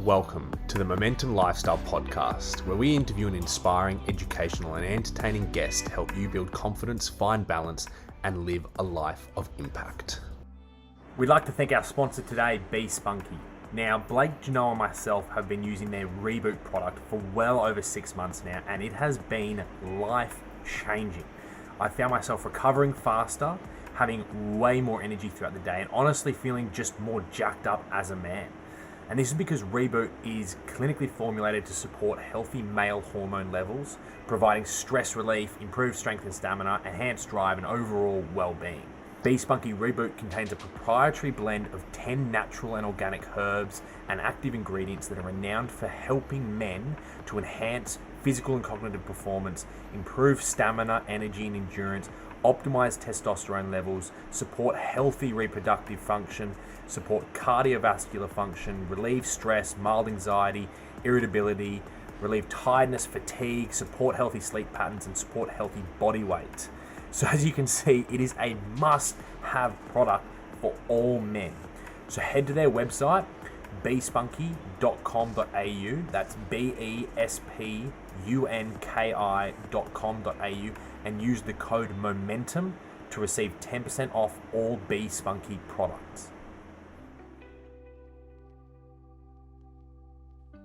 Welcome to the Momentum Lifestyle Podcast, where we interview an inspiring, educational, and entertaining guest to help you build confidence, find balance, and live a life of impact. We'd like to thank our sponsor today, Be Spunky. Now, Blake, Genoa, and myself have been using their Reboot product for well over 6 months now, and it has been life-changing. I found myself recovering faster, having way more energy throughout the day, and honestly feeling just more jacked up as a man. And this is because Reboot is clinically formulated to support healthy male hormone levels, providing stress relief, improved strength and stamina, enhanced drive, and overall well-being. Be Spunky Reboot contains a proprietary blend of 10 natural and organic herbs and active ingredients that are renowned for helping men to enhance physical and cognitive performance, improve stamina, energy, and endurance, optimize testosterone levels, support healthy reproductive function, support cardiovascular function, relieve stress, mild anxiety, irritability, relieve tiredness, fatigue, support healthy sleep patterns, and support healthy body weight. So as you can see, it is a must-have product for all men. So head to their website, bespunky.com.au, that's bespunki.com.au, and use the code MOMENTUM to receive 10% off all Be Spunky products.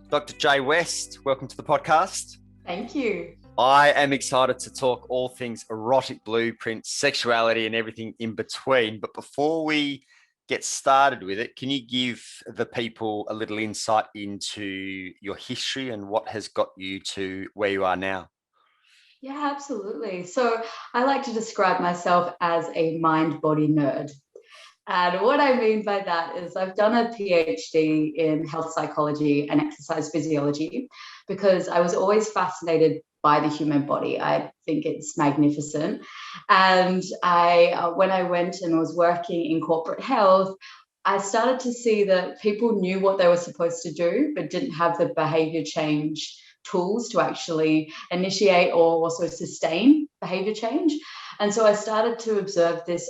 Dr Jae West, welcome to the podcast. Thank you. I am excited to talk all things erotic blueprint, sexuality, and everything in between. But before we get started with it, can you give the people a little insight into your history and what has got you to where you are now? Yeah, absolutely. So I like to describe myself as a mind-body nerd. And what I mean by that is I've done a PhD in health psychology and exercise physiology because I was always fascinated by the human body. I think it's magnificent. And when I went and was working in corporate health, I started to see that people knew what they were supposed to do, but didn't have the behavior change tools to actually initiate or also sustain behavior change. And so I started to observe this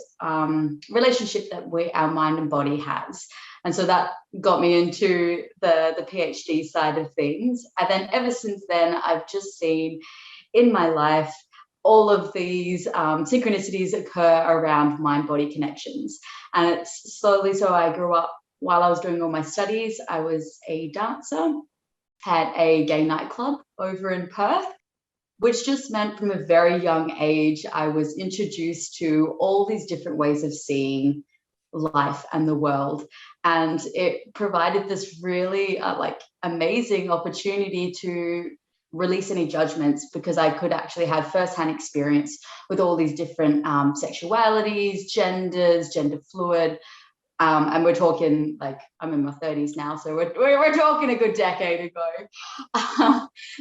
relationship that our mind and body has. And so that got me into the PhD side of things. And then ever since then, I've just seen in my life all of these synchronicities occur around mind-body connections. And it's slowly, so I grew up while I was doing all my studies. I was a dancer at a gay nightclub over in Perth, which just meant from a very young age, I was introduced to all these different ways of seeing life and the world. And it provided this really amazing opportunity to release any judgments because I could actually have firsthand experience with all these different sexualities, genders, gender fluid. And we're talking I'm in my 30s now, so we're talking a good decade ago.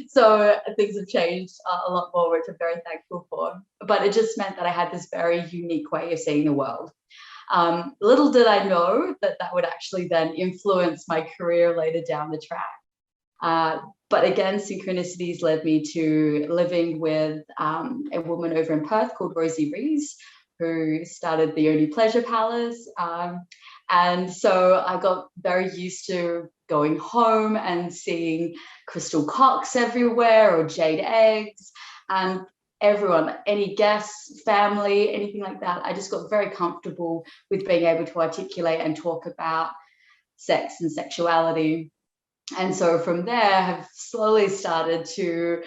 So things have changed a lot more, which I'm very thankful for. But it just meant that I had this very unique way of seeing the world. Little did I know that would actually then influence my career later down the track. But again, synchronicities led me to living with a woman over in Perth called Rosie Rees, who started the Only Pleasure Palace. And so I got very used to going home and seeing crystal cocks everywhere or jade eggs, and everyone, any guests, family, anything like that. I just got very comfortable with being able to articulate and talk about sex and sexuality. And so from there, I have slowly started to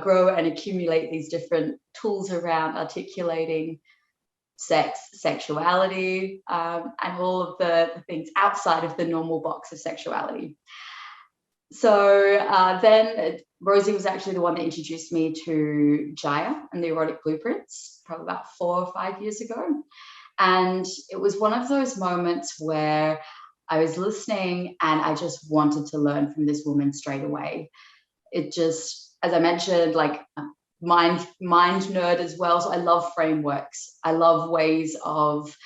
grow and accumulate these different tools around articulating sex, sexuality, and all of the things outside of the normal box of sexuality. So then Rosie was actually the one that introduced me to Jaya and the Erotic Blueprints, probably about 4 or 5 years ago. And it was one of those moments where I was listening and I just wanted to learn from this woman straight away. It just, as I mentioned, mind nerd as well. So I love frameworks. I love ways of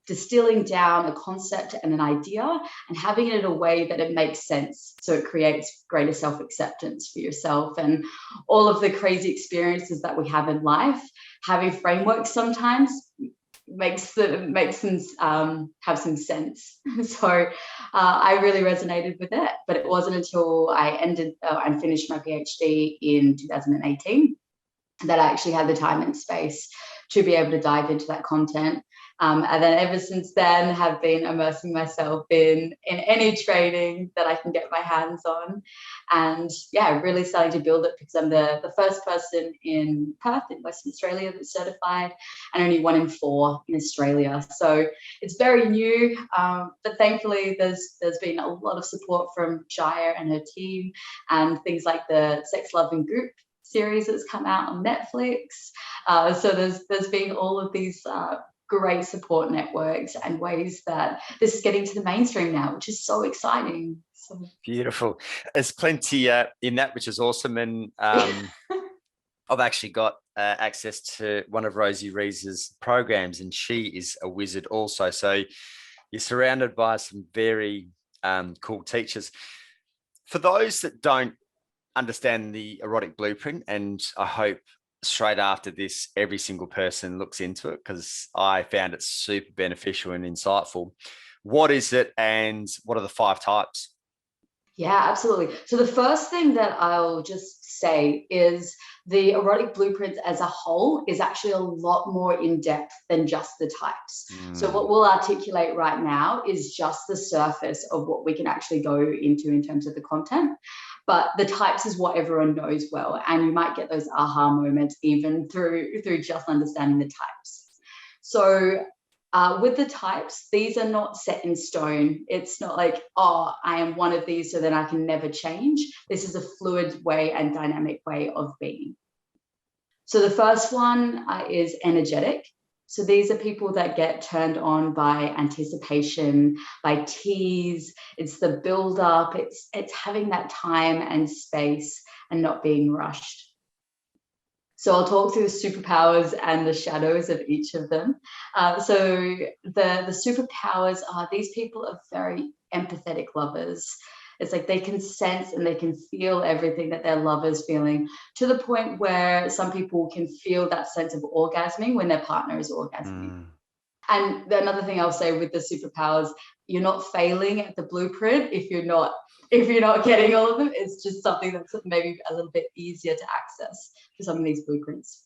distilling down a concept and an idea and having it in a way that it makes sense. So it creates greater self-acceptance for yourself and all of the crazy experiences that we have in life. Having frameworks sometimes makes them have some sense. So I really resonated with it, but it wasn't until I ended and finished my PhD in 2018 that I actually had the time and space to be able to dive into that content. And then ever since then have been immersing myself in any training that I can get my hands on. And yeah, really starting to build it, because I'm the first person in Perth in Western Australia that's certified, and only 1 in 4 in Australia. So it's very new, but thankfully there's been a lot of support from Jaya and her team, and things like the Sex, Love and Goop series that's come out on Netflix. So there's been all of these great support networks and ways that this is getting to the mainstream now, which is so exciting. So beautiful. There's plenty in that, which is awesome. And I've actually got access to one of Rosie Rees's programs, and she is a wizard also. So you're surrounded by some very cool teachers. For those that don't understand the Erotic Blueprint, and I hope straight after this every single person looks into it, because I found it super beneficial and insightful. What is it, and what are the 5 types? Yeah, absolutely. So the first thing that I'll just say is the Erotic Blueprint as a whole is actually a lot more in depth than just the types. So what we'll articulate right now is just the surface of what we can actually go into in terms of the content. But the types is what everyone knows well, and you might get those aha moments even through just understanding the types. So with the types, these are not set in stone. It's not like, oh, I am one of these, so then I can never change. This is a fluid way and dynamic way of being. So the first one is energetic. So these are people that get turned on by anticipation, by tease. It's the build up. It's having that time and space and not being rushed. So I'll talk through the superpowers and the shadows of each of them. So the superpowers are, these people are very empathetic lovers. It's like they can sense and they can feel everything that their lover's feeling, to the point where some people can feel that sense of orgasming when their partner is orgasming. And another thing I'll say with the superpowers, you're not failing at the blueprint if you're not getting all of them. It's just something that's maybe a little bit easier to access for some of these blueprints.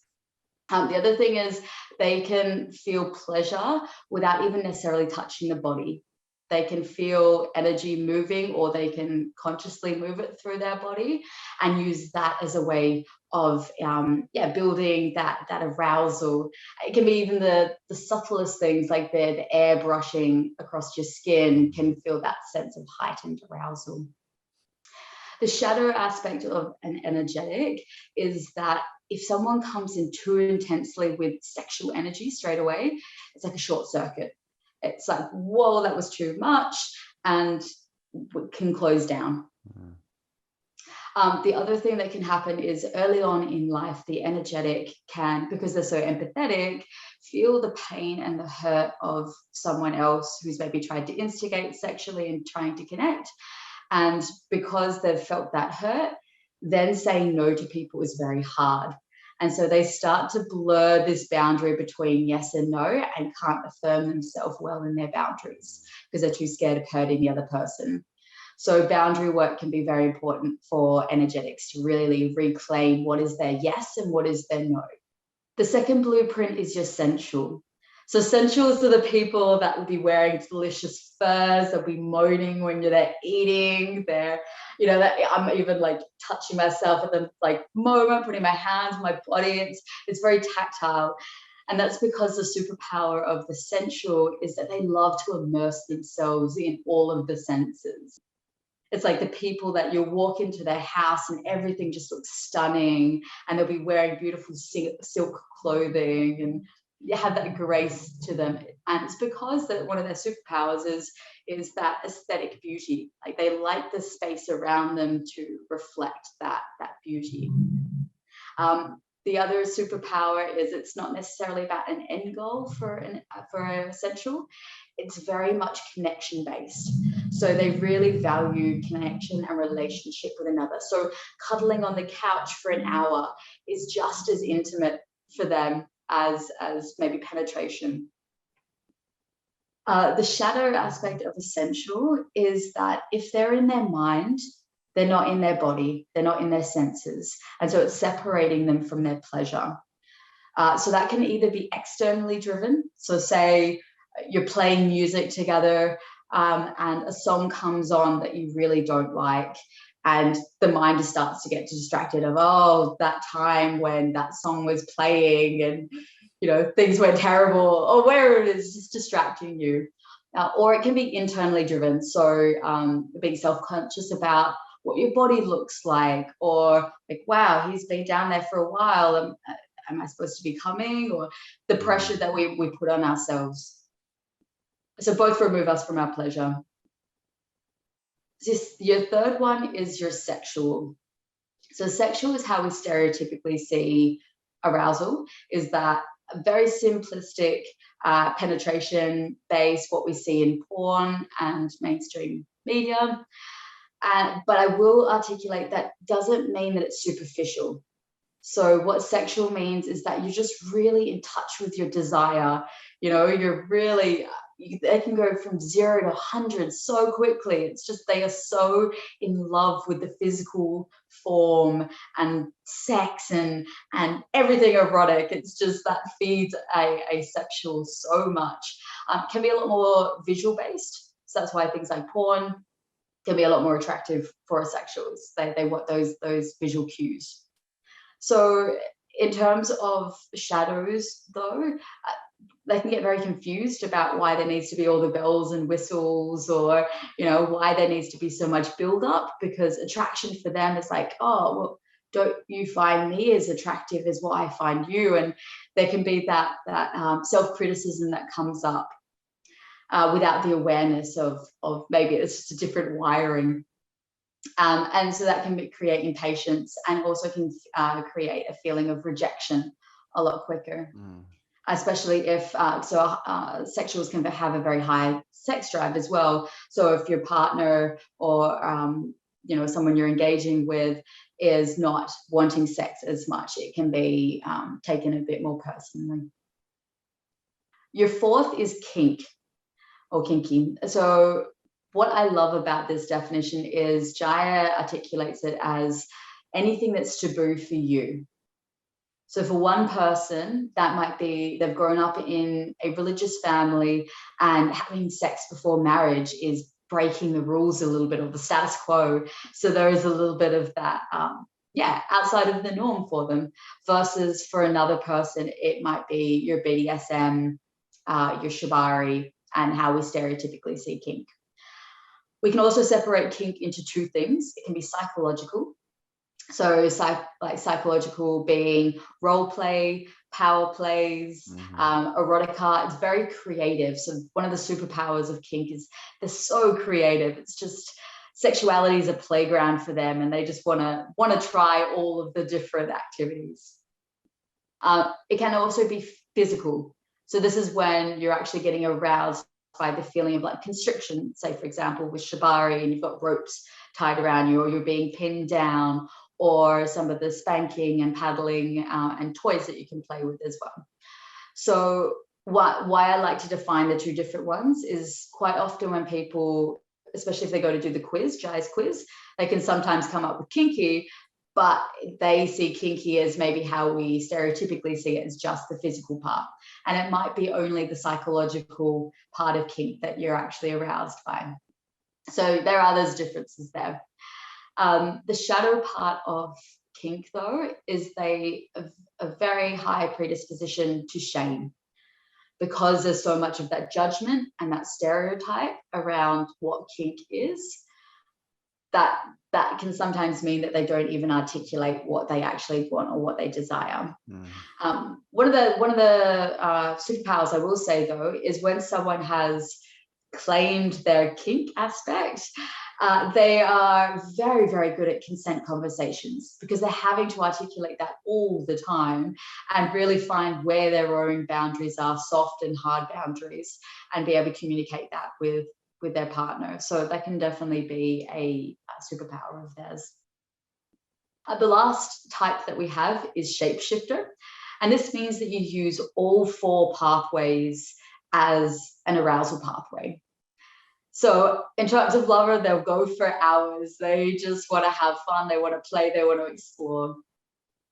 The other thing is they can feel pleasure without even necessarily touching the body. They can feel energy moving, or they can consciously move it through their body and use that as a way of building that arousal. It can be even the subtlest things, like the air brushing across your skin can feel that sense of heightened arousal. The shadow aspect of an energetic is that if someone comes in too intensely with sexual energy straight away, it's like a short circuit. It's like, whoa, that was too much, and can close down. The other thing that can happen is early on in life, the energetic can, because they're so empathetic, feel the pain and the hurt of someone else who's maybe tried to instigate sexually and trying to connect. And because they've felt that hurt, then saying no to people is very hard. And so they start to blur this boundary between yes and no, and can't affirm themselves well in their boundaries because they're too scared of hurting the other person. So boundary work can be very important for energetics to really reclaim what is their yes and what is their no. The second blueprint is your sensual. So sensuals are the people that will be wearing delicious furs, they'll be moaning when they're eating, that I'm even like touching myself at the like moment, putting my hands on my body. It's very tactile. And that's because the superpower of the sensual is that they love to immerse themselves in all of the senses. It's like the people that you'll walk into their house and everything just looks stunning, and they'll be wearing beautiful silk clothing and have that grace to them. And it's because that one of their superpowers is that aesthetic beauty. Like they like the space around them to reflect that beauty. The other superpower is it's not necessarily about an end goal for a sensual. It's very much connection based. So they really value connection and relationship with another. So cuddling on the couch for an hour is just as intimate for them as maybe penetration. The shadow aspect of essential is that if they're in their mind, they're not in their body, they're not in their senses. And so it's separating them from their pleasure. So that can either be externally driven. So say you're playing music together and a song comes on that you really don't like, and the mind just starts to get distracted of, oh, that time when that song was playing and, you know, things went terrible, or where it is just distracting you. Or it can be internally driven. So being self-conscious about what your body looks like, or like, wow, he's been down there for a while. Am I supposed to be coming? Or the pressure that we put on ourselves. So both remove us from our pleasure. Your third one is your sexual. So sexual is how we stereotypically see arousal, is that very simplistic penetration based, what we see in porn and mainstream media. But I will articulate that doesn't mean that it's superficial. So what sexual means is that you're just really in touch with your desire. You know, you're really, they can go from 0 to 100 so quickly. It's just, they are so in love with the physical form and sex and everything erotic. It's just that feeds a sexual so much. Can be a lot more visual based. So that's why things like porn can be a lot more attractive for asexuals. They want those visual cues. So in terms of shadows, though, they can get very confused about why there needs to be all the bells and whistles, or, you know, why there needs to be so much build up, because attraction for them is like, oh, well, don't you find me as attractive as what I find you? And there can be that self-criticism that comes up without the awareness of maybe it's just a different wiring. And so that can create impatience, and also can create a feeling of rejection a lot quicker. Especially if, sexuals can have a very high sex drive as well. So if your partner or, you know, someone you're engaging with is not wanting sex as much, it can be taken a bit more personally. Your fourth is kink or kinky. So what I love about this definition is Jae articulates it as anything that's taboo for you. So for one person, that might be they've grown up in a religious family, and having sex before marriage is breaking the rules a little bit, or the status quo. So there is a little bit of that, outside of the norm for them. Versus for another person, it might be your BDSM, your Shibari, and how we stereotypically see kink. We can also separate kink into two things. It can be psychological. So psychological being role play, power plays, erotica. It's very creative. So one of the superpowers of kink is they're so creative. It's just sexuality is a playground for them, and they just want to try all of the different activities. It can also be physical. So this is when you're actually getting aroused by the feeling of like constriction, say for example with Shibari, and you've got ropes tied around you, or you're being pinned down, or some of the spanking and paddling and toys that you can play with as well. So why I like to define the two different ones is quite often when people, especially if they go to do the quiz, Jae's quiz, they can sometimes come up with kinky, but they see kinky as maybe how we stereotypically see it, as just the physical part. And it might be only the psychological part of kink that you're actually aroused by. So there are those differences there. The shadow part of kink, though, is a very high predisposition to shame, because there's so much of that judgment and that stereotype around what kink is, that can sometimes mean that they don't even articulate what they actually want or what they desire. One of the superpowers I will say, though, is when someone has claimed their kink aspect, they are very, very good at consent conversations, because they're having to articulate that all the time and really find where their own boundaries are, soft and hard boundaries, and be able to communicate that with their partner. So that can definitely be a superpower of theirs. The last type that we have is shapeshifter. And this means that you use all 4 pathways as an arousal pathway. So in terms of lover, they'll go for hours. They just want to have fun. They want to play. They want to explore.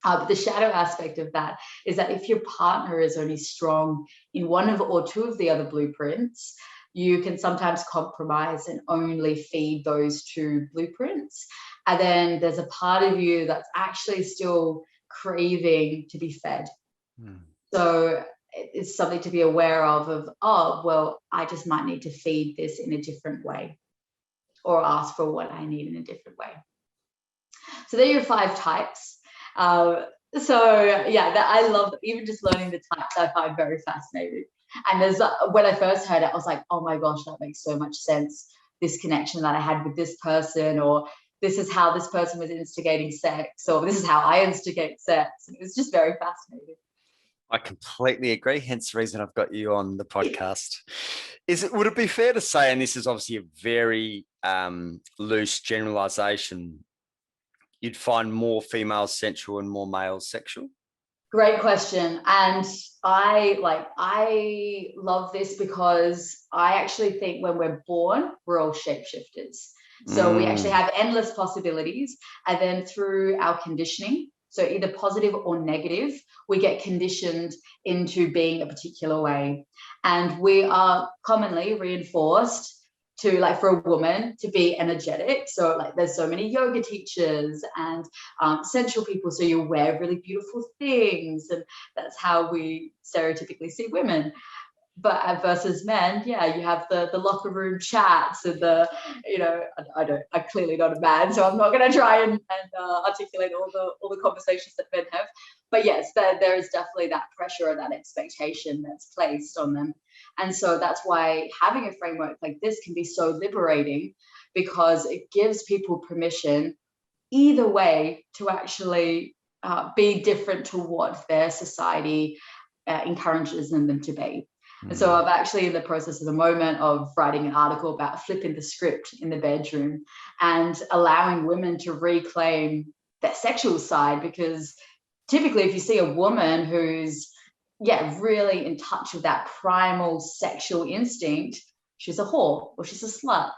But the shadow aspect of that is that if your partner is only strong in one of or two of the other blueprints, you can sometimes compromise and only feed those two blueprints. And then there's a part of you that's actually still craving to be fed. So it's something to be aware of, oh, well, I just might need to feed this in a different way or ask for what I need in a different way. So there are your 5 types. I love even just learning the types. I find very fascinating. And when I first heard it, I was like, oh my gosh, that makes so much sense. This connection that I had with this person, or this is how this person was instigating sex, or this is how I instigate sex. And it was just very fascinating. I completely agree. Hence the reason I've got you on the podcast. Would it be fair to say, and this is obviously a very loose generalization, you'd find more females sensual and more males sexual? Great question. And I love this because I actually think when we're born, we're all shapeshifters. So we actually have endless possibilities. And then through our conditioning, so either positive or negative, we get conditioned into being a particular way. And we are commonly reinforced to, like, for a woman to be energetic. So like there's so many yoga teachers and sensual people. So you wear really beautiful things. And that's how we stereotypically see women. But versus men, you have the locker room chats and I clearly not a man, so I'm not going to try and articulate all the conversations that men have. But yes, there is definitely that pressure or that expectation that's placed on them. And so that's why having a framework like this can be so liberating, because it gives people permission either way to actually be different to what their society encourages them to be. And so I'm actually in the process at the moment of writing an article about flipping the script in the bedroom and allowing women to reclaim their sexual side, because typically if you see a woman who's really in touch with that primal sexual instinct, she's a whore or she's a slut.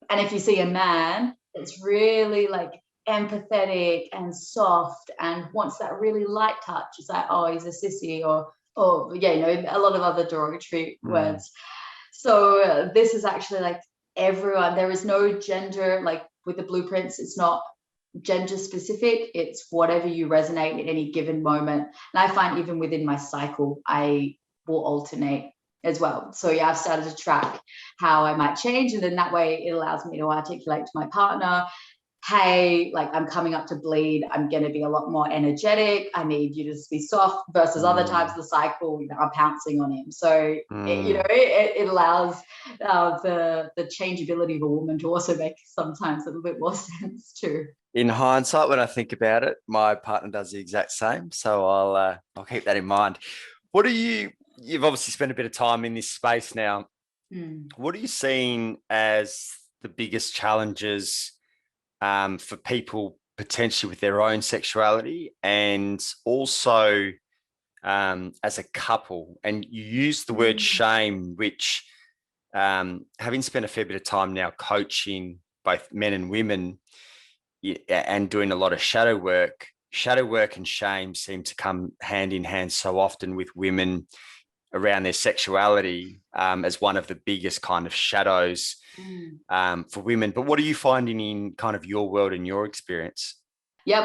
And if you see a man that's really like empathetic and soft and wants that really light touch, it's like, oh, he's a sissy, or a lot of other derogatory words. So this is actually like everyone. There is no gender, like with the blueprints, it's not gender specific. It's whatever you resonate at any given moment. And I find even within my cycle, I will alternate as well. So I've started to track how I might change. And then that way it allows me to articulate to my partner, hey, like I'm coming up to bleed, I'm going to be a lot more energetic, I need you to just be soft, versus other times of the cycle, I'm pouncing on him. So it allows the changeability of a woman to also make sometimes a little bit more sense too. In hindsight, when I think about it, my partner does the exact same. So I'll keep that in mind. You've obviously spent a bit of time in this space now. What are you seeing as the biggest challenges for people potentially with their own sexuality, and also as a couple? And you use the word shame, which having spent a fair bit of time now coaching both men and women and doing a lot of shadow work and shame seem to come hand in hand so often with women around their sexuality as one of the biggest kind of shadows for women. But what are you finding in kind of your world and your experience? My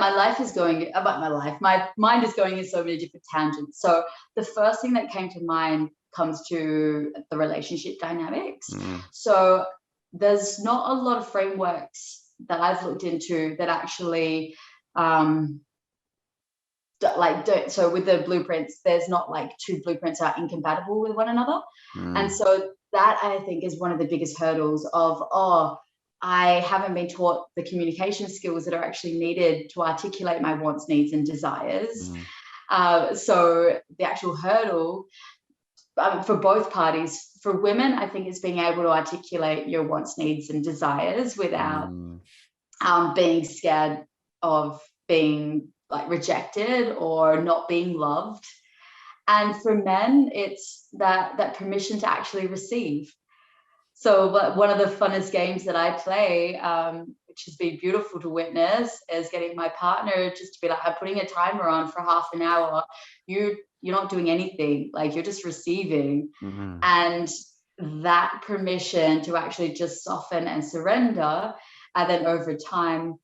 mind is going in so many different tangents. So the first thing that came to mind comes to the relationship dynamics. So there's not a lot of frameworks that I've looked into that actually so with the blueprints, there's not like two blueprints are incompatible with one another. And so that, I think, is one of the biggest hurdles of, I haven't been taught the communication skills that are actually needed to articulate my wants, needs, and desires. So the actual hurdle for both parties, for women, I think, is being able to articulate your wants, needs, and desires without being scared of being like rejected or not being loved. And for men, it's that permission to actually receive. So one of the funnest games that I play, which has been beautiful to witness, is getting my partner just to be like, I'm putting a timer on for half an hour. You're not doing anything, like you're just receiving. Mm-hmm. And that permission to actually just soften and surrender, and then over time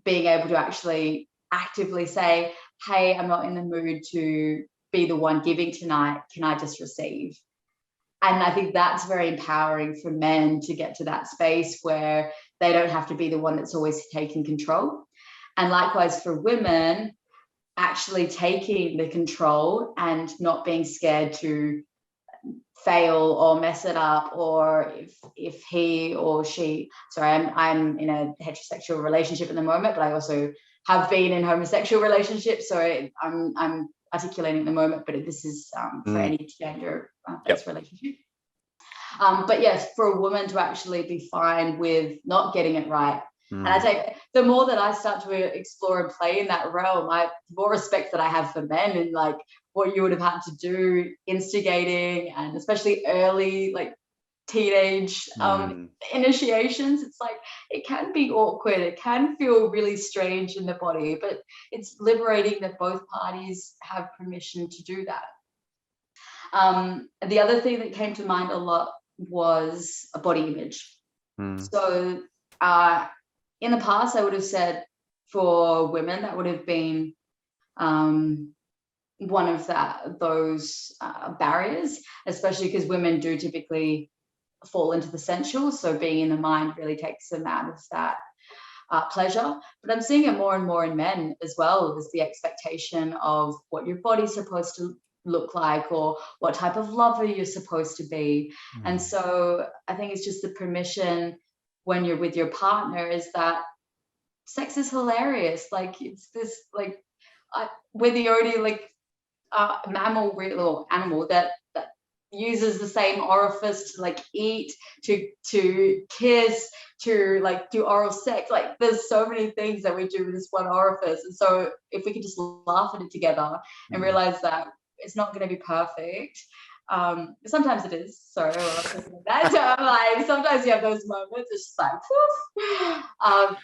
being able to actually actively say, hey, I'm not in the mood to be the one giving tonight. Can I just receive? And I think that's very empowering for men to get to that space where they don't have to be the one that's always taking control. And likewise for women, actually taking the control and not being scared to fail or mess it up, or if he or she, sorry, I'm in a heterosexual relationship at the moment, but I also have been in homosexual relationships. So I'm articulating at the moment, but this is for any gender-based relationship. But yes, for a woman to actually be fine with not getting it right. And I think the more that I start to explore and play in that realm, the more respect that I have for men, and like what you would have had to do instigating, and especially early, like teenage initiations. It's like, it can be awkward. It can feel really strange in the body, but it's liberating that both parties have permission to do that. The other thing that came to mind a lot was a body image. So in the past, I would have said for women, that would have been one of those barriers, especially because women do typically fall into the sensual. So being in the mind really takes them out of that pleasure. But I'm seeing it more and more in men as well, as the expectation of what your body's supposed to look like, or what type of lover you're supposed to be. And so I think it's just the permission when you're with your partner is that sex is hilarious. Like it's this, like we're the only mammal or animal that uses the same orifice to like eat, to kiss, to like do oral sex. Like there's so many things that we do with this one orifice. And so if we could just laugh at it together and realize that it's not going to be perfect. Sometimes it is. Sorry, like sometimes you have those moments. It's just like,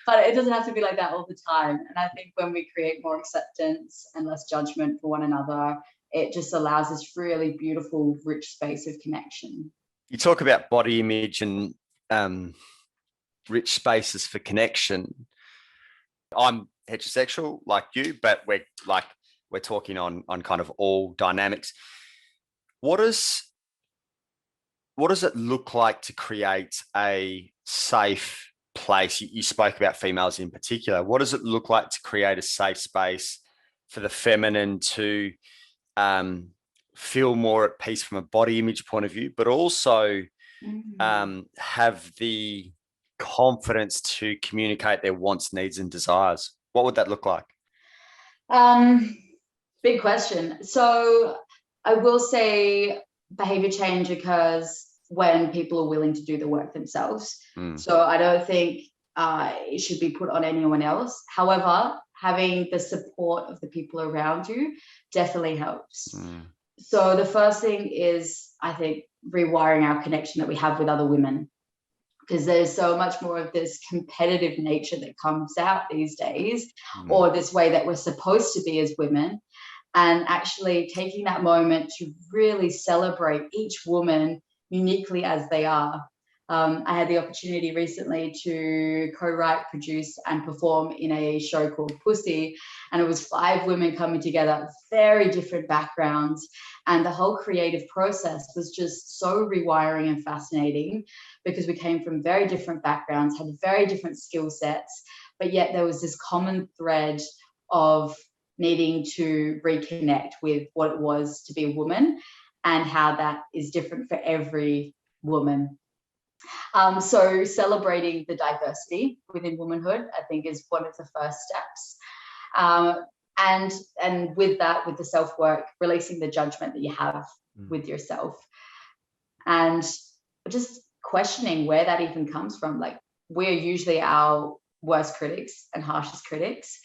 but it doesn't have to be like that all the time. And I think when we create more acceptance and less judgment for one another, it just allows this really beautiful, rich space of connection. You talk about body image and rich spaces for connection. I'm heterosexual like you, but we're talking on kind of all dynamics. What does it look like to create a safe place? You spoke about females in particular. What does it look like to create a safe space for the feminine to feel more at peace from a body image point of view, but also have the confidence to communicate their wants, needs, and desires? What would that look like? Big question. So I will say behavior change occurs when people are willing to do the work themselves. So I don't think it should be put on anyone else. However, having the support of the people around you definitely helps. So the first thing is, I think, rewiring our connection that we have with other women, because there's so much more of this competitive nature that comes out these days, or this way that we're supposed to be as women. And actually taking that moment to really celebrate each woman uniquely as they are. I had the opportunity recently to co-write, produce, and perform in a show called Pussy. And it was 5 women coming together, very different backgrounds. And the whole creative process was just so rewiring and fascinating, because we came from very different backgrounds, had very different skill sets, but yet there was this common thread of needing to reconnect with what it was to be a woman and how that is different for every woman. So celebrating the diversity within womanhood, I think, is one of the first steps. And with that, with the self-work, releasing the judgment that you have with yourself, and just questioning where that even comes from. Like, we're usually our worst critics and harshest critics.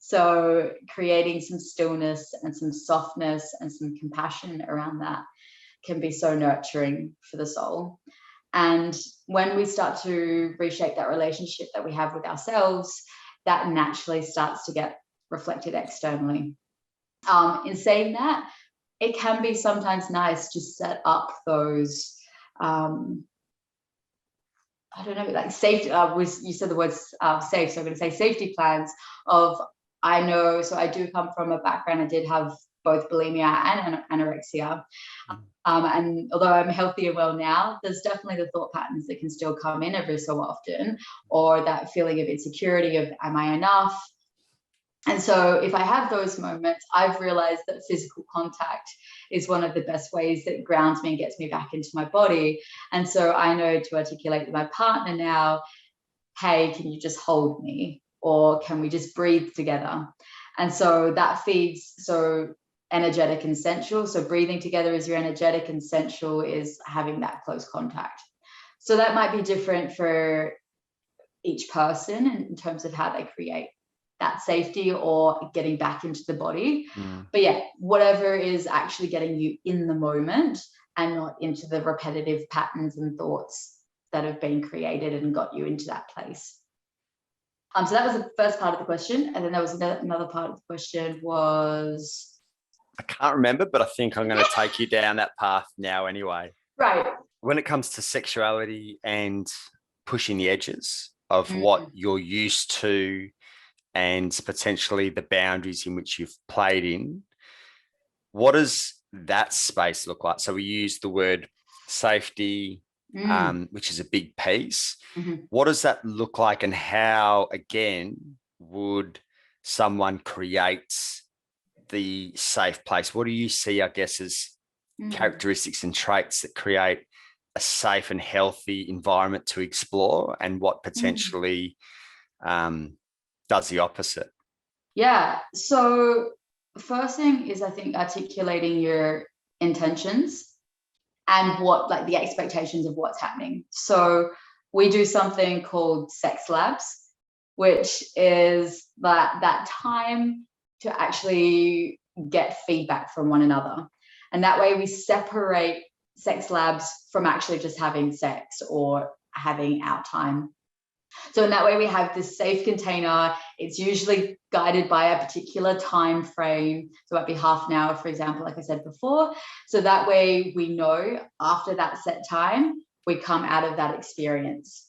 So creating some stillness and some softness and some compassion around that can be so nurturing for the soul. And when we start to reshape that relationship that we have with ourselves, that naturally starts to get reflected externally. In saying that, it can be sometimes nice to set up those, I don't know, like safety, you said the words safe, so I'm going to say safety plans of, I know, so I do come from a background, I did have both bulimia and anorexia. And although I'm healthy and well now, there's definitely the thought patterns that can still come in every so often, or that feeling of insecurity of, am I enough? And so if I have those moments, I've realized that physical contact is one of the best ways that grounds me and gets me back into my body. And so I know to articulate with my partner now, hey, can you just hold me? Or can we just breathe together? And so that feeds, so energetic and sensual. So breathing together is your energetic, and sensual is having that close contact. So that might be different for each person in terms of how they create that safety or getting back into the body. But yeah, whatever is actually getting you in the moment and not into the repetitive patterns and thoughts that have been created and got you into that place. So that was the first part of the question. And then there was another part of the question was... I can't remember, but I think I'm going to take you down that path now anyway. Right. When it comes to sexuality and pushing the edges of what you're used to and potentially the boundaries in which you've played in, what does that space look like? So we use the word safety, which is a big piece. What does that look like, and how, again, would someone create the safe place? What do you see, I guess, as characteristics and traits that create a safe and healthy environment to explore, and what potentially does the opposite? Yeah. So first thing is, I think, articulating your intentions and what, like, the expectations of what's happening. So we do something called sex labs, which is that time to actually get feedback from one another. And that way we separate sex labs from actually just having sex or having our time. So in that way we have this safe container. It's usually guided by a particular time frame. So it might be half an hour, for example, like I said before. So that way we know after that set time, we come out of that experience.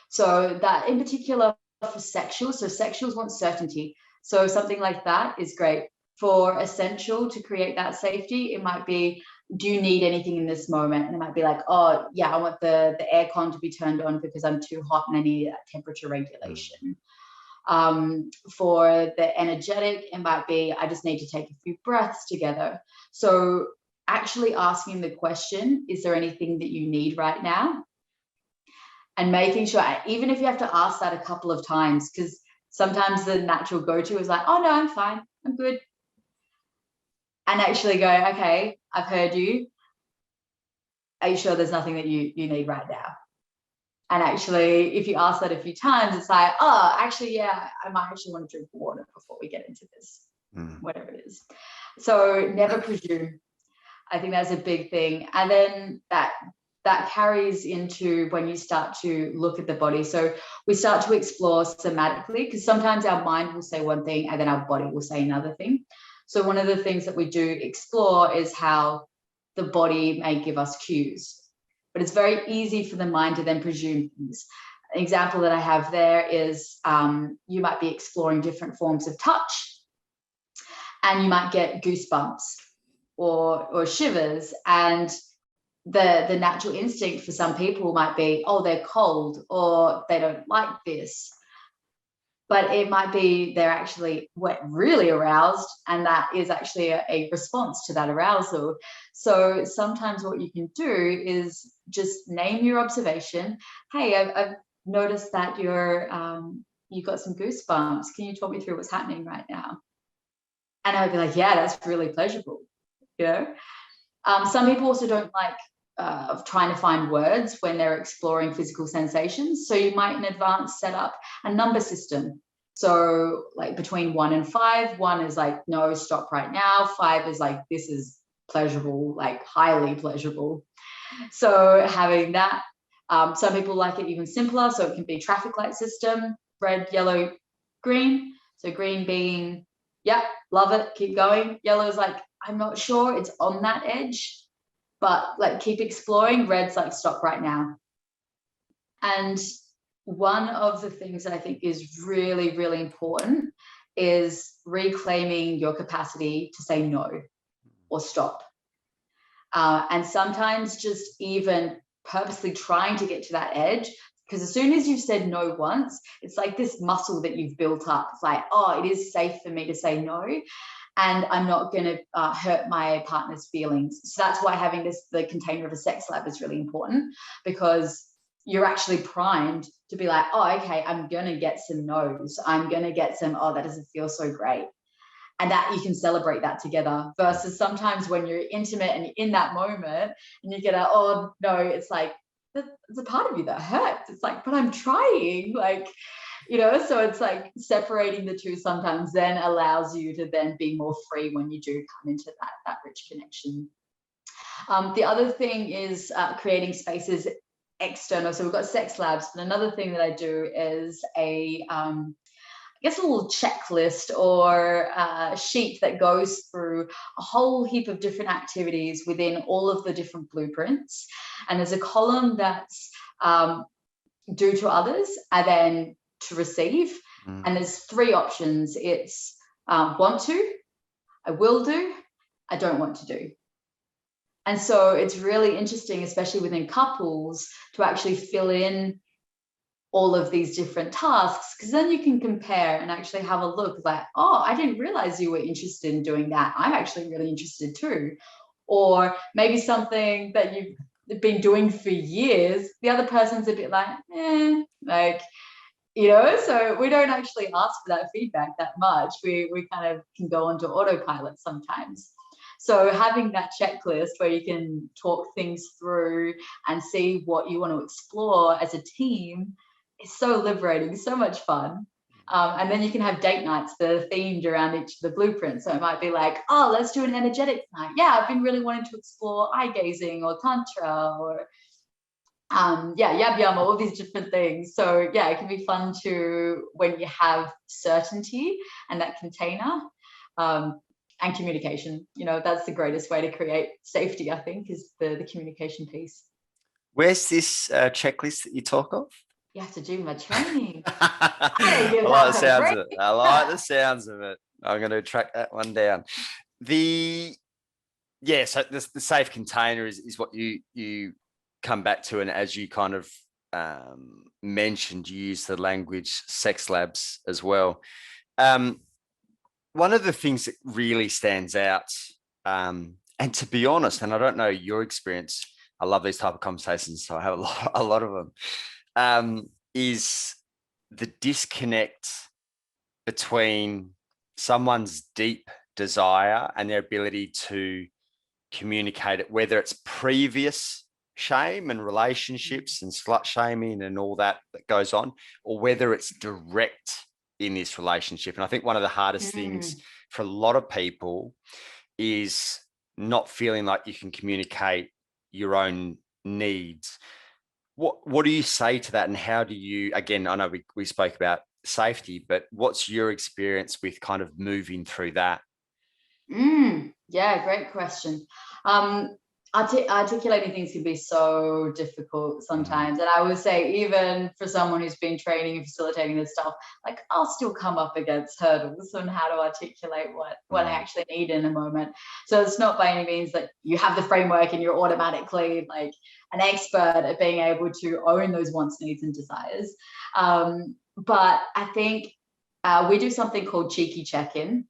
So that in particular for sexual, so sexuals want certainty. So something like that is great. For essential, to create that safety, it might be, do you need anything in this moment? And it might be like, oh yeah, I want the aircon to be turned on because I'm too hot and I need that temperature regulation. For the energetic, it might be, I just need to take a few breaths together. So actually asking the question, is there anything that you need right now? And making sure, even if you have to ask that a couple of times, because sometimes the natural go-to is like, oh no, I'm fine, I'm good. And actually go, okay, I've heard you. Are you sure there's nothing that you need right now? And actually, if you ask that a few times, it's like, oh, actually, yeah, I might actually want to drink water before we get into this, whatever it is. So never presume. I think that's a big thing. And then that carries into when you start to look at the body. So we start to explore somatically, because sometimes our mind will say one thing and then our body will say another thing. So one of the things that we do explore is how the body may give us cues, but it's very easy for the mind to then presume things. An example that I have there is you might be exploring different forms of touch and you might get goosebumps or shivers, and the natural instinct for some people might be, oh, they're cold or they don't like this. But it might be they're actually really aroused, and that is actually a response to that arousal. So sometimes what you can do is just name your observation. Hey, I've noticed that you've got some goosebumps. Can you talk me through what's happening right now? And I would be like, yeah, that's really pleasurable. You know, some people also don't like of trying to find words when they're exploring physical sensations. So you might in advance set up a number system. So like between 1 and 5, 1 is like, no, stop right now. 5 is like, this is pleasurable, like highly pleasurable. So having that, some people like it even simpler. So it can be traffic light system, red, yellow, green. So green being, yeah, love it, keep going. Yellow is like, I'm not sure, it's on that edge, but like keep exploring. Red's like, stop right now. And one of the things that I think is really, really important is reclaiming your capacity to say no or stop. And sometimes just even purposely trying to get to that edge, because as soon as you've said no once, it's like this muscle that you've built up. It's like, oh, it is safe for me to say no, and I'm not going to hurt my partner's feelings. So that's why having the container of a sex lab is really important, because you're actually primed to be like, oh, okay, I'm going to get some no's. I'm going to get some, oh, that doesn't feel so great. And that you can celebrate that together, versus sometimes when you're intimate and in that moment and you get a, oh no, it's like, there's a part of you that hurts. It's like, but I'm trying, like, you know, so it's like separating the two sometimes then allows you to then be more free when you do come into that rich connection. The other thing is creating spaces external. So we've got sex labs, but another thing that I do is I guess a little checklist or a sheet that goes through a whole heap of different activities within all of the different blueprints. And there's a column that's do to others and then to receive. And there's 3 options. It's want to, I will do, I don't want to do. And so it's really interesting, especially within couples, to actually fill in all of these different tasks, because then you can compare and actually have a look like, oh, I didn't realize you were interested in doing that. I'm actually really interested too. Or maybe something that you've been doing for years, the other person's a bit like, like, you know, so we don't actually ask for that feedback that much. We kind of can go onto autopilot sometimes. So having that checklist where you can talk things through and see what you want to explore as a team is so liberating, so much fun. And then you can have date nights that are themed around each of the blueprints. So it might be like, oh, let's do an energetic night. Yeah, I've been really wanting to explore eye gazing or tantra or yab yum, all these different things. So yeah, it can be fun to when you have certainty and that container. And communication, you know, that's the greatest way to create safety, I think, is the communication piece. Where's this checklist that you talk of? You have to do my training. I like the sounds of it. I like the sounds of it. I'm going to track that one down. So the safe container is what you come back to, and as you kind of mentioned, you use the language sex labs as well. One of the things that really stands out, and to be honest, and I don't know your experience, I love these type of conversations, so I have a lot of them, is the disconnect between someone's deep desire and their ability to communicate it, whether it's previous shame and relationships and slut shaming and all that goes on, or whether it's direct in this relationship. And I think one of the hardest things for a lot of people is not feeling like you can communicate your own needs. What do you say to that, and how do you, again, I know we spoke about safety, but what's your experience with kind of moving through that? Yeah, great question. Articulating things can be so difficult sometimes. And I would say, even for someone who's been training and facilitating this stuff, like I'll still come up against hurdles on how to articulate what I actually need in a moment. So it's not by any means that you have the framework and you're automatically like an expert at being able to own those wants, needs, and desires. But I think we do something called cheeky check-in,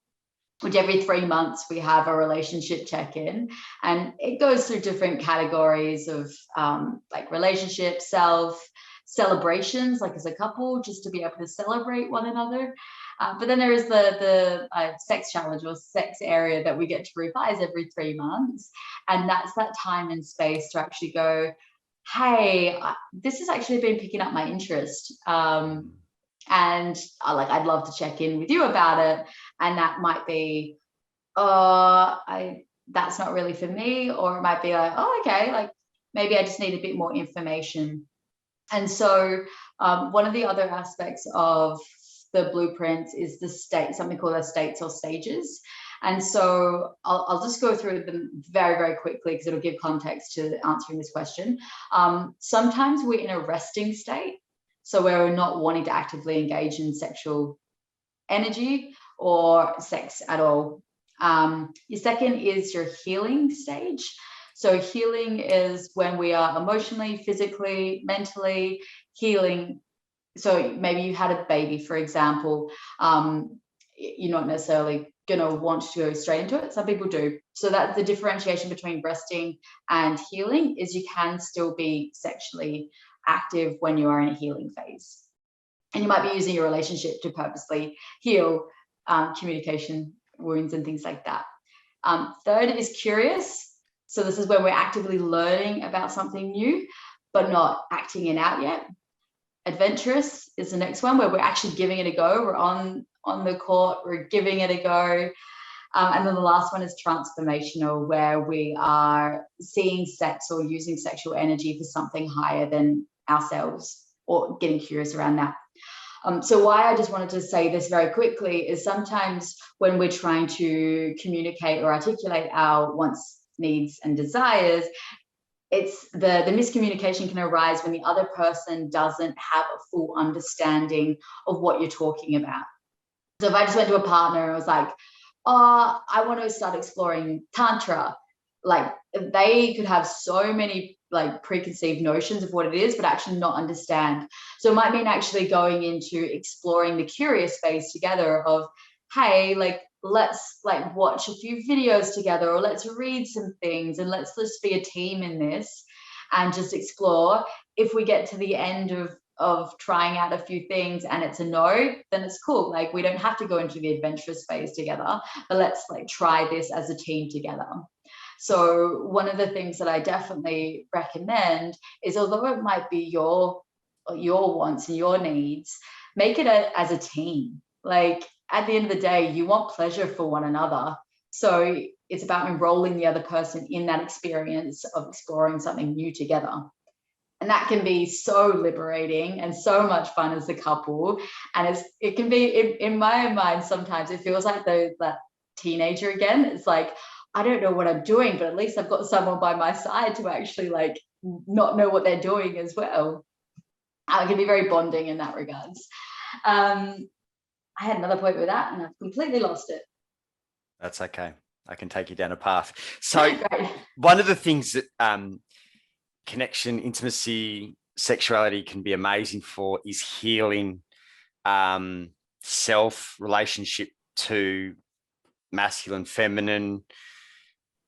which every 3 months we have a relationship check-in, and it goes through different categories of like relationship, self, celebrations, like as a couple, just to be able to celebrate one another. But then there is the sex challenge or sex area that we get to revise every 3 months. And that's that time and space to actually go, hey, this has actually been picking up my interest. And I'd love to check in with you about it. And that might be, that's not really for me. Or it might be like, oh, okay, like maybe I just need a bit more information. And so one of the other aspects of the blueprints is something called the states or stages. And so I'll just go through them very, very quickly because it'll give context to answering this question. Sometimes we're in a resting state, so we're not wanting to actively engage in sexual energy or sex at all. Your second is your healing stage. So healing is when we are emotionally, physically, mentally healing. So maybe you had a baby, for example. You're not necessarily going to want to go straight into it. Some people do. So that's the differentiation between resting and healing, is you can still be sexually active when you are in a healing phase. And you might be using your relationship to purposely heal communication wounds and things like that. Third is curious. So this is when we're actively learning about something new, but not acting it out yet. Adventurous is the next one, where we're actually giving it a go. We're on the court, we're giving it a go. And then the last one is transformational, where we are seeing sex or using sexual energy for something higher than ourselves, or getting curious around that. So why I just wanted to say this very quickly is sometimes when we're trying to communicate or articulate our wants, needs, and desires, it's the miscommunication can arise when the other person doesn't have a full understanding of what you're talking about. So if I just went to a partner and was like, oh, I want to start exploring Tantra, like they could have so many like preconceived notions of what it is, but actually not understand. So it might mean actually going into exploring the curious phase together of, hey, like, let's like watch a few videos together, or let's read some things, and let's just be a team in this and just explore. If we get to the end of trying out a few things and it's a no, then it's cool. Like we don't have to go into the adventurous phase together, but let's like try this as a team together. So one of the things that I definitely recommend is, although it might be your wants and your needs, make it as a team. Like at the end of the day, you want pleasure for one another. So it's about enrolling the other person in that experience of exploring something new together. And that can be so liberating and so much fun as a couple. And it can be, in my mind, sometimes it feels like that teenager again. It's like, I don't know what I'm doing, but at least I've got someone by my side to actually like not know what they're doing as well. It can be very bonding in that regards. I had another point with that and I've completely lost it. That's okay. I can take you down a path. So one of the things that connection, intimacy, sexuality can be amazing for is healing self, relationship to masculine, feminine.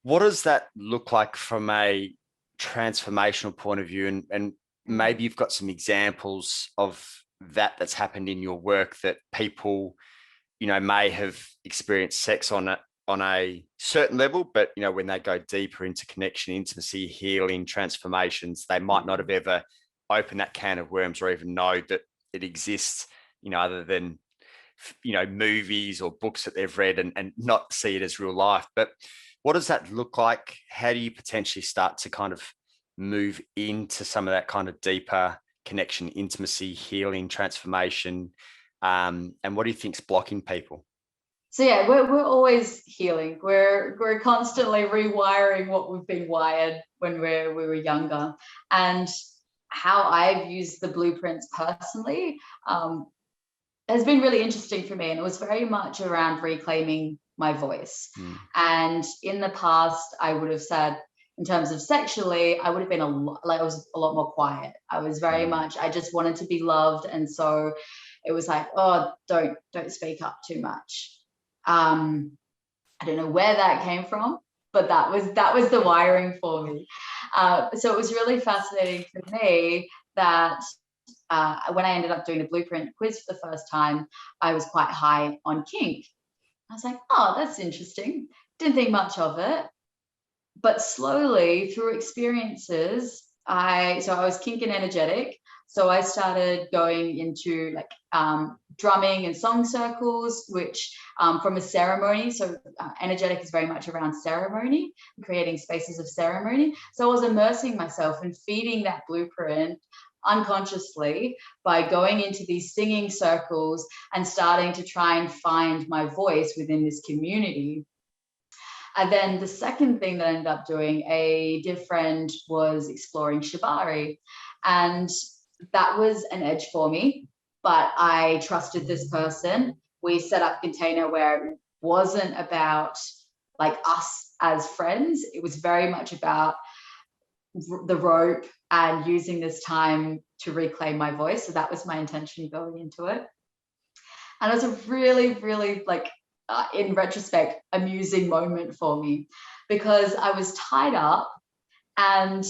What does that look like from a transformational point of view? And maybe you've got some examples of that's happened in your work that people, may have experienced sex on a certain level, but, when they go deeper into connection, intimacy, healing, transformations, they might not have ever opened that can of worms or even know that it exists, other than, movies or books that they've read and not see it as real life. But what does that look like? How do you potentially start to kind of move into some of that kind of deeper connection, intimacy, healing, transformation? And what do you think's blocking people? So yeah, we're always healing. We're constantly rewiring what we've been wired when we were younger. And how I've used the blueprints personally has been really interesting for me. And it was very much around reclaiming my voice. And in the past, I would have said, in terms of sexually, I would have been I was a lot more quiet. I was very much, I just wanted to be loved. And so it was like, oh, don't speak up too much. I don't know where that came from, but that was the wiring for me. So it was really fascinating for me that when I ended up doing the blueprint quiz for the first time, I was quite high on kink. I was like, oh, that's interesting. Didn't think much of it. But slowly through experiences, I was kink and energetic. So I started going into like drumming and song circles, which from a ceremony. So energetic is very much around ceremony, creating spaces of ceremony. So I was immersing myself and feeding that blueprint unconsciously by going into these singing circles and starting to try and find my voice within this community. And then the second thing that I ended up doing, a dear friend, was exploring Shibari. And that was an edge for me, but I trusted this person. We set up a container where it wasn't about like us as friends. It was very much about the rope and using this time to reclaim my voice. So that was my intention going into it. And it was a really, really like, in retrospect, amusing moment for me, because I was tied up and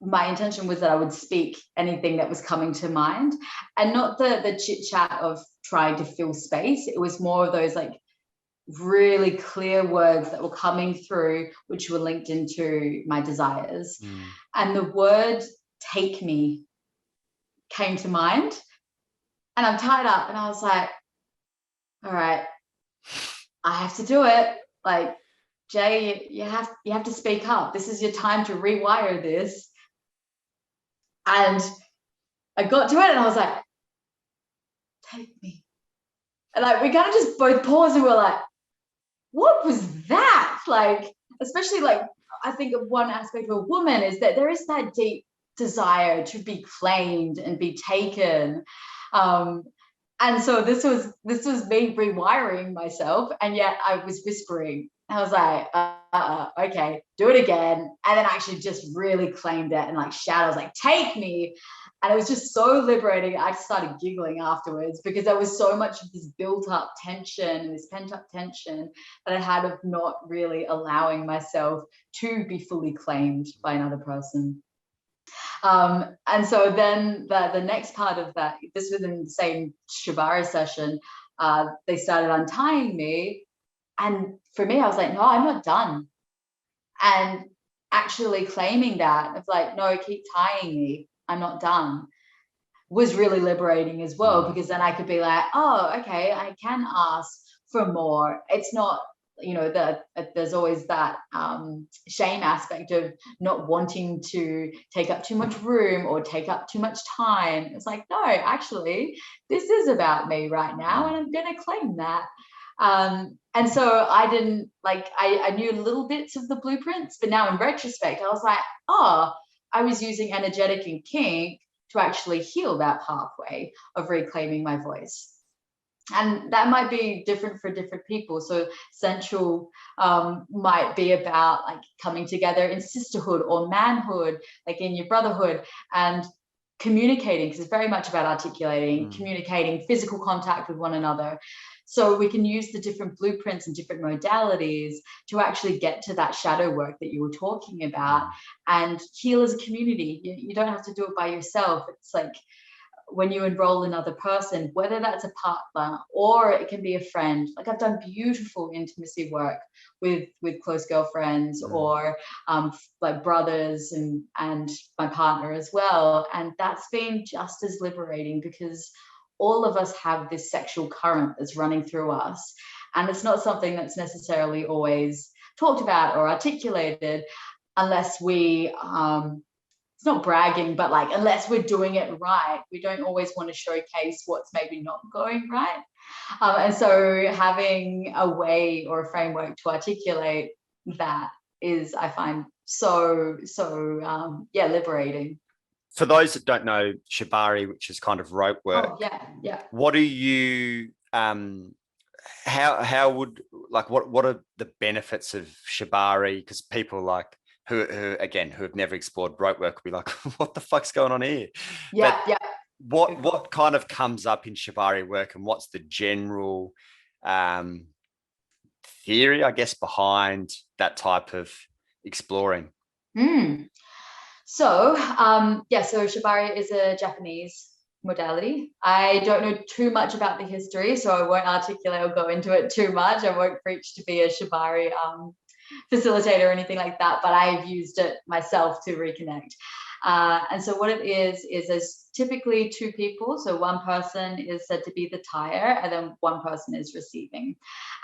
my intention was that I would speak anything that was coming to mind, and not the chit chat of trying to fill space. It was more of those like really clear words that were coming through, which were linked into my desires. And the word "take me" came to mind, and I'm tied up and I was like, all right, I have to do it. Like, Jay, you have to speak up. This is your time to rewire this. And I got to it and I was like, take me. And like, we kind of just both paused and we're like, what was that? Like, especially like, I think one aspect of a woman is that there is that deep desire to be claimed and be taken. And so this was me rewiring myself, and yet I was whispering. I was like, okay, do it again. And then I actually just really claimed it and like shouted, I was like, take me. And it was just so liberating. I started giggling afterwards because there was so much of this built up tension and this pent up tension that I had of not really allowing myself to be fully claimed by another person. And so then the next part of that, this was in the same Shibari session, they started untying me. And for me, I was like, no, I'm not done. And actually claiming that of like, no, keep tying me, I'm not done, was really liberating as well, because then I could be like, oh, okay, I can ask for more. It's not, you know, there's always that shame aspect of not wanting to take up too much room or take up too much time. It's like, no, actually, this is about me right now, and I'm going to claim that. And so I didn't like, I knew little bits of the blueprints, but now in retrospect, I was like, oh, I was using energetic and kink to actually heal that pathway of reclaiming my voice. And that might be different for different people. So sensual might be about like coming together in sisterhood or manhood, like in your brotherhood, and communicating, because it's very much about articulating, communicating, physical contact with one another. So we can use the different blueprints and different modalities to actually get to that shadow work that you were talking about and heal as a community. You don't have to do it by yourself. It's like when you enroll another person, whether that's a partner or it can be a friend. Like I've done beautiful intimacy work with close girlfriends or like brothers and my partner as well. And that's been just as liberating, because all of us have this sexual current that's running through us. And it's not something that's necessarily always talked about or articulated unless we, it's not bragging, but like, unless we're doing it right, we don't always want to showcase what's maybe not going right. And so having a way or a framework to articulate that is, I find, so liberating. For those that don't know Shibari, which is kind of rope work, what do you how would, like, what are the benefits of Shibari? Because people like who have never explored rope work will be like, what the fuck's going on here? What kind of comes up in Shibari work, and what's the general theory, I guess, behind that type of exploring? So Shibari is a Japanese modality. I don't know too much about the history, so I won't articulate or go into it too much. I won't preach to be a Shibari facilitator or anything like that, but I've used it myself to reconnect. And so what it is there's typically two people. So one person is said to be the tire, and then one person is receiving.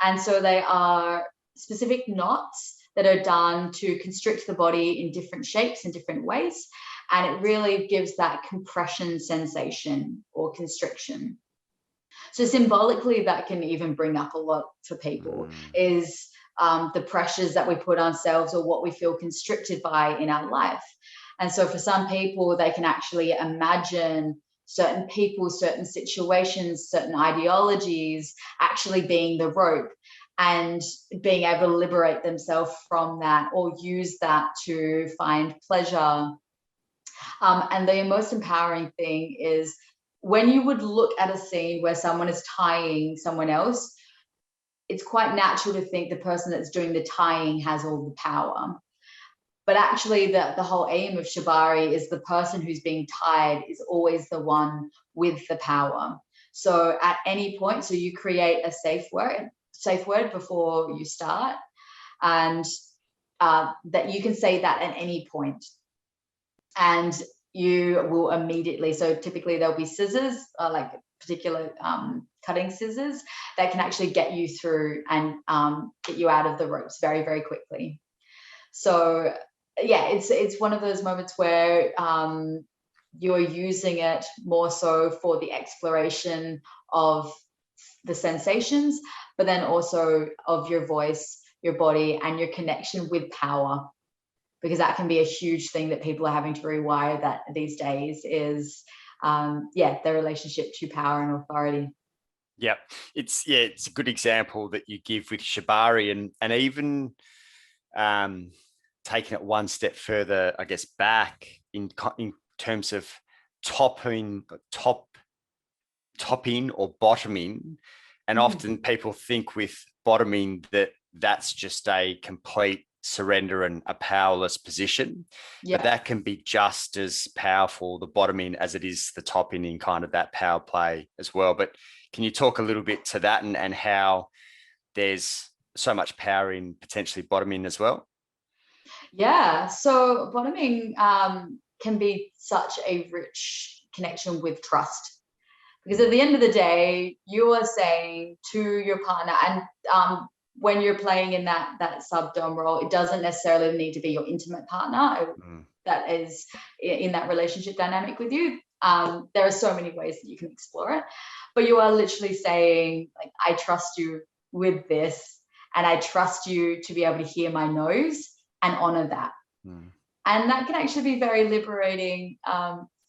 And so they are specific knots that are done to constrict the body in different shapes and different ways. And it really gives that compression sensation or constriction. So symbolically, that can even bring up a lot for people is the pressures that we put on ourselves or what we feel constricted by in our life. And so for some people, they can actually imagine certain people, certain situations, certain ideologies actually being the rope and being able to liberate themselves from that or use that to find pleasure. And the most empowering thing is when you would look at a scene where someone is tying someone else, it's quite natural to think the person that's doing the tying has all the power. But actually the whole aim of Shibari is the person who's being tied is always the one with the power. So at any point, so you create a safe word before you start, and that you can say that at any point. And you will immediately, so typically there'll be scissors, like particular cutting scissors that can actually get you through and get you out of the ropes very, very quickly. So yeah, it's one of those moments where you're using it more so for the exploration of the sensations, but then also of your voice, your body, and your connection with power. Because that can be a huge thing that people are having to rewire that these days is, their relationship to power and authority. Yeah, it's a good example that you give with Shibari, and even taking it one step further, I guess, back in terms of topping or bottoming. And often people think with bottoming that that's just a complete surrender and a powerless position. But that can be just as powerful, the bottoming, as it is the topping in kind of that power play as well. But can you talk a little bit to that and how there's so much power in potentially bottoming as well? Yeah, so bottoming can be such a rich connection with trust, because at the end of the day, you are saying to your partner, and when you're playing in that sub-dom role, it doesn't necessarily need to be your intimate partner that is in that relationship dynamic with you. There are so many ways that you can explore it, but you are literally saying, like, I trust you with this, and I trust you to be able to hear my no's and honor that. And that can actually be very liberating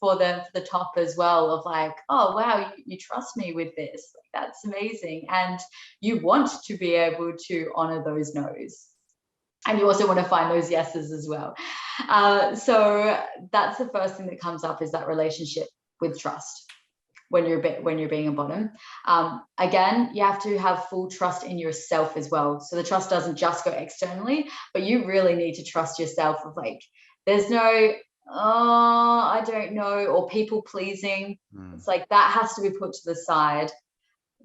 for the top as well, of like, oh wow, you trust me with this, like, that's amazing. And you want to be able to honor those no's, and you also want to find those yeses as well. So that's the first thing that comes up, is that relationship with trust when you're being a bottom. Again, you have to have full trust in yourself as well. So the trust doesn't just go externally, but you really need to trust yourself, of like, there's no I don't know, or people pleasing. It's like that has to be put to the side.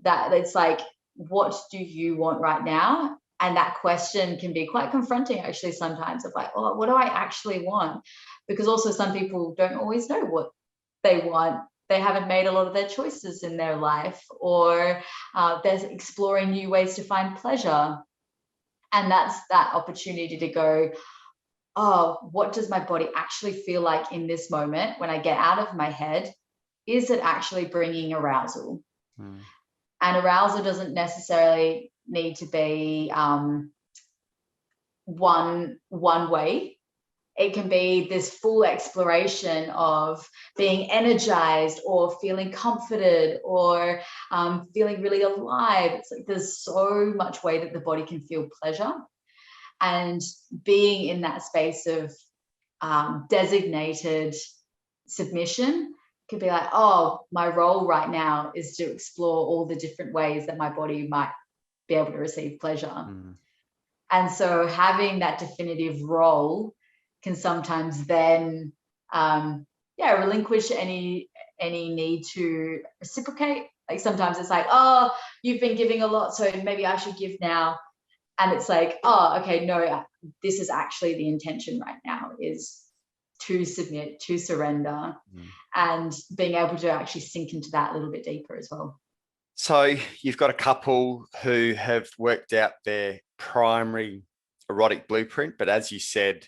That it's like, what do you want right now? And that question can be quite confronting actually sometimes, of like, oh, what do I actually want? Because also some people don't always know what they want. They haven't made a lot of their choices in their life, or they're exploring new ways to find pleasure. And that's that opportunity to go, oh, what does my body actually feel like in this moment when I get out of my head? Is it actually bringing arousal? And arousal doesn't necessarily need to be one way. It can be this full exploration of being energized or feeling comforted or feeling really alive. It's like there's so much way that the body can feel pleasure. And being in that space of designated submission could be like, oh, my role right now is to explore all the different ways that my body might be able to receive pleasure. And so having that definitive role can sometimes then relinquish any need to reciprocate. Like sometimes it's like, oh, you've been giving a lot, so maybe I should give now. And it's like, oh, okay, no, this is actually the intention right now, is to submit, to surrender, and being able to actually sink into that a little bit deeper as well. So you've got a couple who have worked out their primary erotic blueprint, but as you said,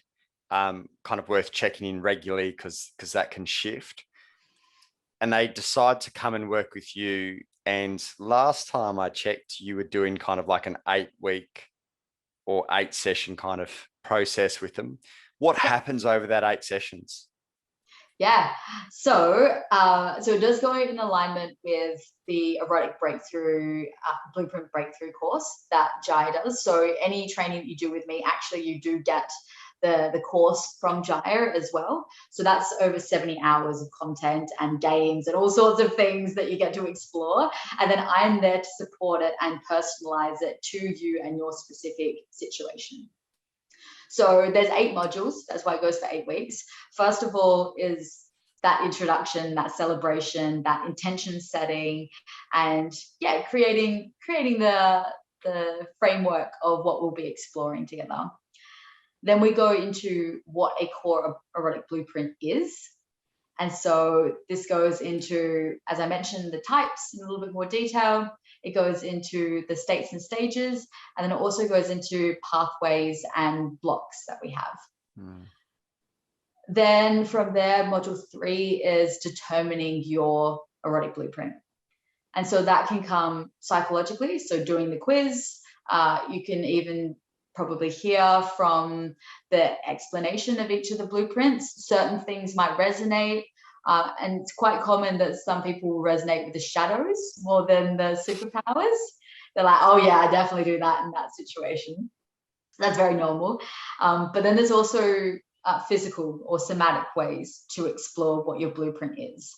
kind of worth checking in regularly because that can shift. And they decide to come and work with you. And last time I checked, you were doing kind of like an 8-week or 8-session kind of process with them. What happens over that 8 sessions? Yeah, so it does go in alignment with the Erotic Breakthrough Blueprint Breakthrough course that Jae does. So any training that you do with me, actually you do get the course from Jae as well. So that's over 70 hours of content and games and all sorts of things that you get to explore. And then I'm there to support it and personalize it to you and your specific situation. So there's 8 modules. That's why it goes for 8 weeks. First of all is that introduction, that celebration, that intention setting, and yeah, creating the framework of what we'll be exploring together. Then we go into what a core erotic blueprint is. And so this goes into, as I mentioned, the types in a little bit more detail. It goes into the states and stages, and then it also goes into pathways and blocks that we have. Then from there, module 3 is determining your erotic blueprint. And so that can come psychologically, so doing the quiz. You can even probably hear from the explanation of each of the blueprints. Certain things might resonate. And it's quite common that some people will resonate with the shadows more than the superpowers. They're like, oh yeah, I definitely do that in that situation. That's very normal. But then there's also physical or somatic ways to explore what your blueprint is.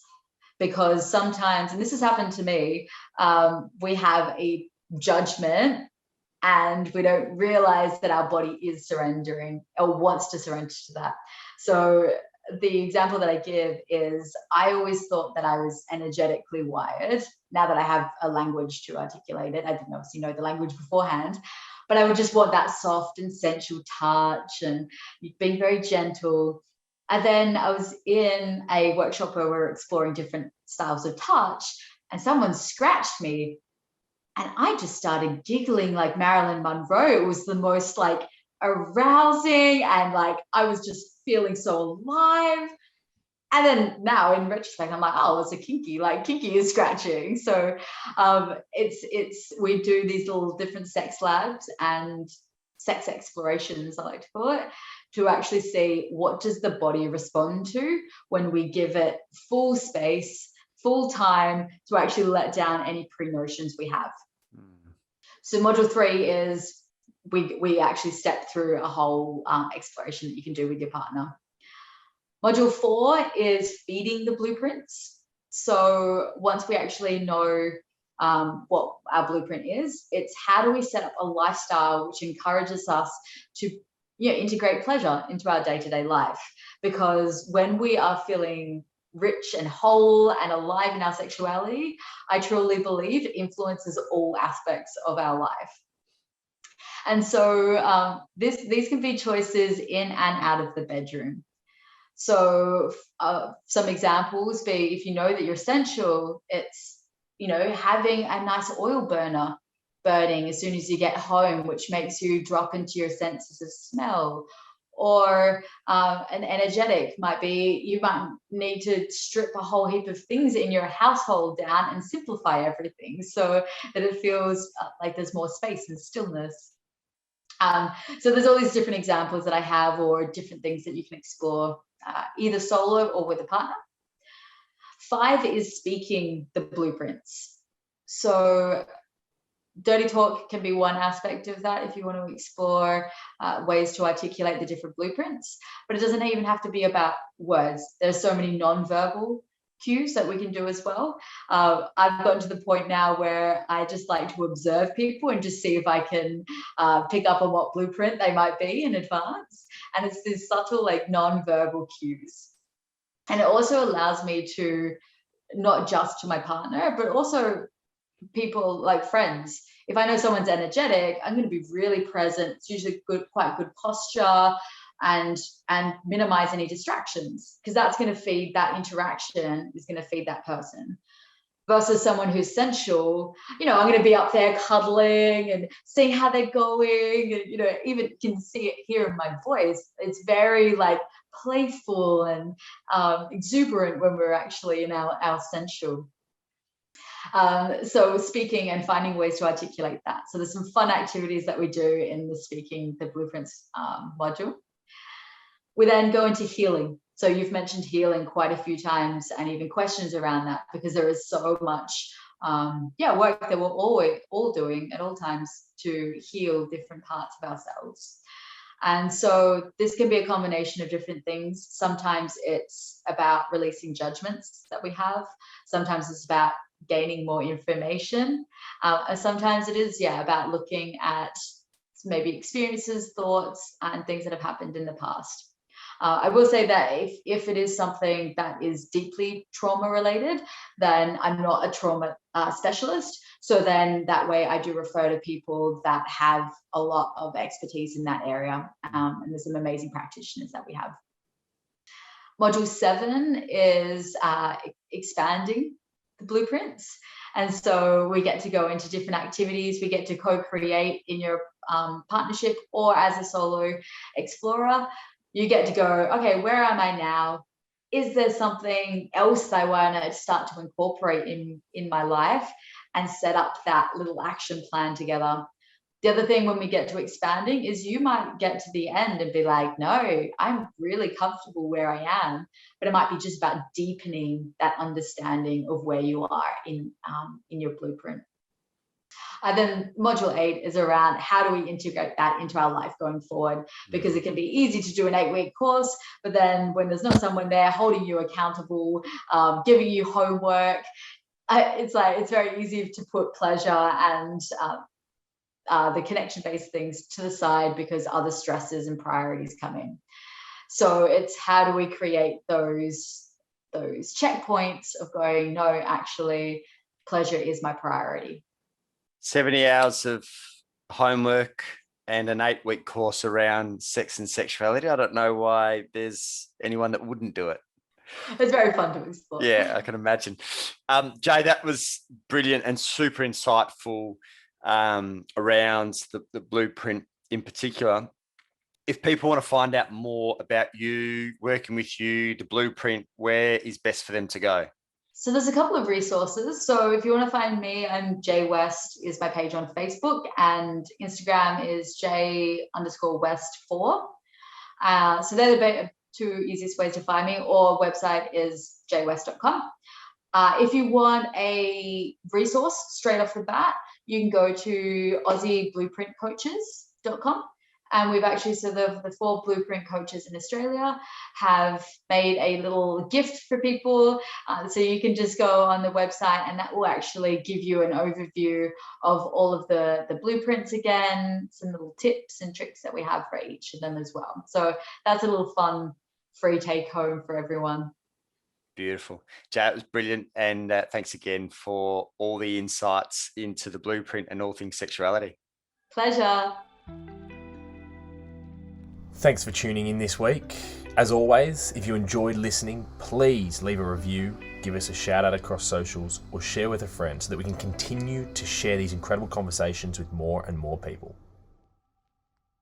Because sometimes, and this has happened to me, we have a judgment and we don't realize that our body is surrendering or wants to surrender to that. So the example that I give is I always thought that I was energetically wired. Now that I have a language to articulate it, I didn't obviously know the language beforehand, but I would just want that soft and sensual touch and being very gentle. And then I was in a workshop where we were exploring different styles of touch, and someone scratched me and I just started giggling like Marilyn Monroe. It was the most like arousing, and like I was just feeling so alive. And then now in retrospect, I'm like, oh, it's a kinky, like kinky is scratching. So we do these little different sex labs and sex explorations, I like to call it, to actually see what does the body respond to when we give it full space, full time to actually let down any pre-notions we have. So module 3 is we actually step through a whole exploration that you can do with your partner. Module 4 is feeding the blueprints. So once we actually know what our blueprint is, it's how do we set up a lifestyle which encourages us to integrate pleasure into our day-to-day life. Because when we are feeling rich and whole and alive in our sexuality, I truly believe it influences all aspects of our life. And so these can be choices in and out of the bedroom. So some examples be, if you know that you're sensual, it's, having a nice oil burner burning as soon as you get home, which makes you drop into your senses of smell. Or an energetic might be, you might need to strip a whole heap of things in your household down and simplify everything so that it feels like there's more space and stillness. So there's all these different examples that I have, or different things that you can explore either solo or with a partner. 5 is speaking the blueprints. So dirty talk can be one aspect of that if you want to explore ways to articulate the different blueprints, but it doesn't even have to be about words. There's so many non-verbal cues that we can do as well. I've gotten to the point now where I just like to observe people and just see if I can pick up on what blueprint they might be in advance. And it's these subtle, like non-verbal cues. And it also allows me to, not just to my partner, but also people like friends. If I know someone's energetic, I'm going to be really present. It's usually quite good posture. and minimize any distractions, because that's going to feed that interaction, is going to feed that person. Versus someone who's sensual, I'm going to be up there cuddling and seeing how they're going, and even can see it here in my voice. It's very like playful and exuberant when we're actually in our sensual. So speaking and finding ways to articulate that. So there's some fun activities that we do in the Speaking the Blueprints module. We then go into healing. So you've mentioned healing quite a few times, and even questions around that, because there is so much work that we're all doing at all times to heal different parts of ourselves. And so this can be a combination of different things. Sometimes it's about releasing judgments that we have. Sometimes it's about gaining more information. And sometimes it is, about looking at maybe experiences, thoughts, and things that have happened in the past. I will say that if it is something that is deeply trauma related, then I'm not a trauma specialist. So then that way I do refer to people that have a lot of expertise in that area. And there's some amazing practitioners that we have. Module 7 is expanding the blueprints. And so we get to go into different activities. We get to co-create in your partnership or as a solo explorer. You get to go, okay, where am I now? Is there something else I want to start to incorporate in my life, and set up that little action plan together? The other thing when we get to expanding is you might get to the end and be like, no, I'm really comfortable where I am, but it might be just about deepening that understanding of where you are in your blueprint. Then module 8 is around how do we integrate that into our life going forward, because it can be easy to do an 8-week course, but then when there's not someone there holding you accountable, giving you homework, it's very easy to put pleasure and the connection-based things to the side because other stresses and priorities come in. So it's how do we create those checkpoints of going, no, actually, pleasure is my priority. 70 hours of homework and an 8-week course around sex and sexuality. I don't know why there's anyone that wouldn't do it. It's very fun to explore. Yeah, I can imagine. Jay, that was brilliant and super insightful around the blueprint in particular. If people want to find out more about you, working with you, the blueprint, where is best for them to go? So there's a couple of resources. So if you want to find me, I'm Jae West is my page on Facebook, and Instagram is J_West4. So they're the two easiest ways to find me, or website is jwest.com. If you want a resource straight off the bat, you can go to AussieBlueprintCoaches.com. And we've actually, so the 4 blueprint coaches in Australia have made a little gift for people. So you can just go on the website, and that will actually give you an overview of all of the blueprints again, some little tips and tricks that we have for each of them as well. So that's a little fun, free take home for everyone. Beautiful. Jay, it was brilliant. And thanks again for all the insights into the blueprint and all things sexuality. Pleasure. Thanks for tuning in this week. As always, if you enjoyed listening, please leave a review, give us a shout out across socials, or share with a friend so that we can continue to share these incredible conversations with more and more people.